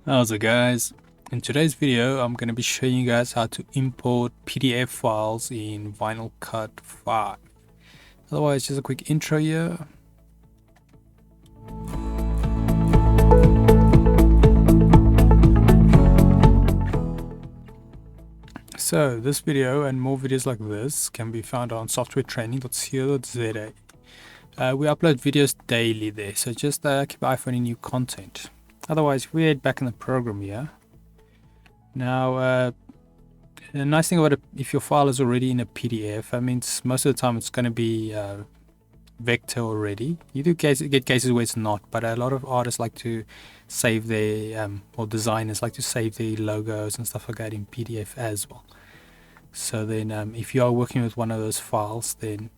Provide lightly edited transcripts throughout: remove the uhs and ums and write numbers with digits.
How's it, guys? In today's video I'm going to be showing you guys how to import PDF files in VinylCut 5. Otherwise, just a quick intro here. So this video and more videos like this can be found on softwaretraining.co.za. We upload videos daily there, so just keep an eye for any new content. Otherwise, if we head back in the program here. Now, the nice thing about it, if your file is already in a PDF, I mean, most of the time it's going to be vector already. You do get cases where it's not, but a lot of artists like to save their, or designers like to save their logos and stuff like that in PDF as well. So then if you are working with one of those files, then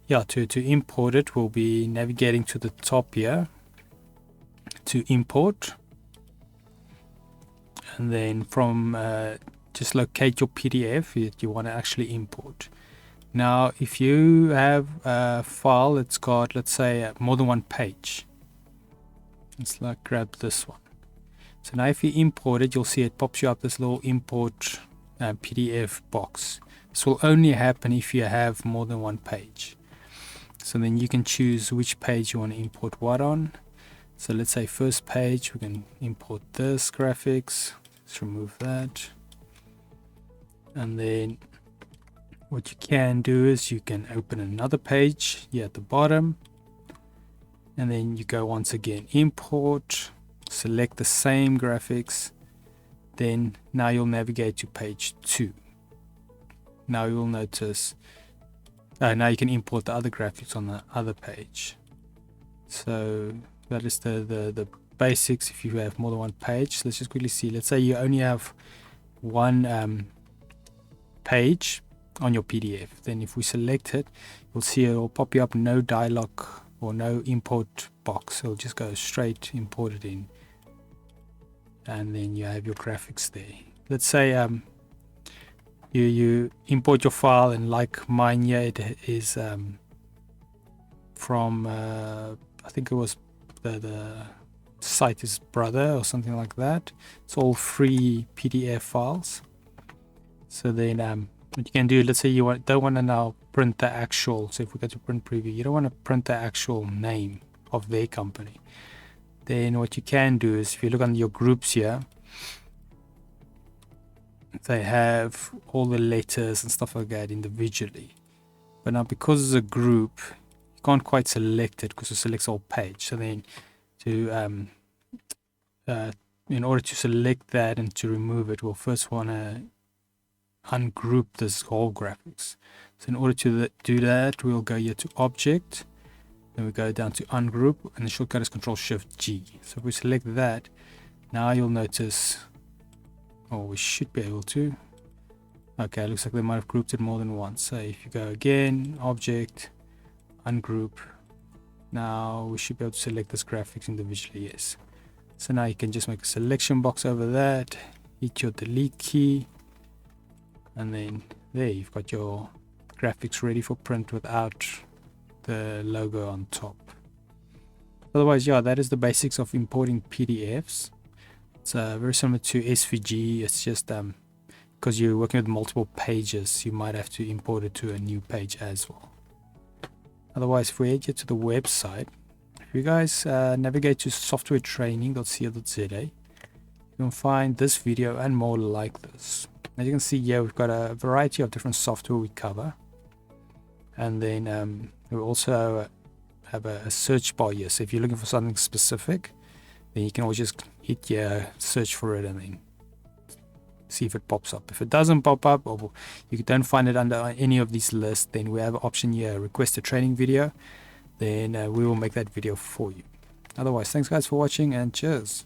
yeah, to import it, we'll be navigating to the top here to import. And then from just locate your PDF that you want to actually import. Now, if you have a file that's got, let's say, more than one page, let's like grab this one. So now if you import it, you'll see it pops you up this little import PDF box. This will only happen if you have more than one page. So then you can choose which page you want to import what on. So let's say first page, we can import this graphics. Let's remove that. And then what you can do is you can open another page here at the bottom. And then you go once again, import, select the same graphics. Then now you'll navigate to page 2. Now you'll notice, now you can import the other graphics on the other page. So that is the basics if you have more than one page. Let's just quickly see. Let's say you only have one page on your PDF. Then if we select it, you'll see it will pop you up no dialog or no import box. It'll just go straight import it in. And then you have your graphics there. Let's say you import your file, and like mine here, it is from I think it was the site is Brother or something like that. It's all free PDF files. So then what you can do, let's say you don't want to now print the actual, so if we go to print preview, you don't want to print the actual name of their company. Then what you can do is, if you look under your groups here, they have all the letters and stuff like that individually. But now because it's a group, you can't quite select it because it selects all page. So then to in order to select that and to remove it, we'll first want to ungroup this whole graphics. So in order to do that, we'll go here to Object, then we go down to Ungroup, and the shortcut is Control-Shift-G. So if we select that, now you'll notice, or we should be able to. Okay, it looks like they might have grouped it more than once. So if you go again, Object, Ungroup, now we should be able to select this graphics individually, yes. So now you can just make a selection box over that, hit your delete key, and then there you've got your graphics ready for print without the logo on top. Otherwise, yeah, that is the basics of importing PDFs. It's very similar to SVG. It's just because you're working with multiple pages, you might have to import it to a new page as well. Otherwise, if we head here to the website, if you guys navigate to softwaretraining.co.za, you can find this video and more like this. As you can see here, we've got a variety of different software we cover. And then we also have a search bar here. So if you're looking for something specific, then you can always just hit here, search for it, and then see if it pops up. If it doesn't pop up, or you don't find it under any of these lists, then we have an option here, request a training video. Then we will make that video for you. Otherwise, thanks guys for watching, and cheers.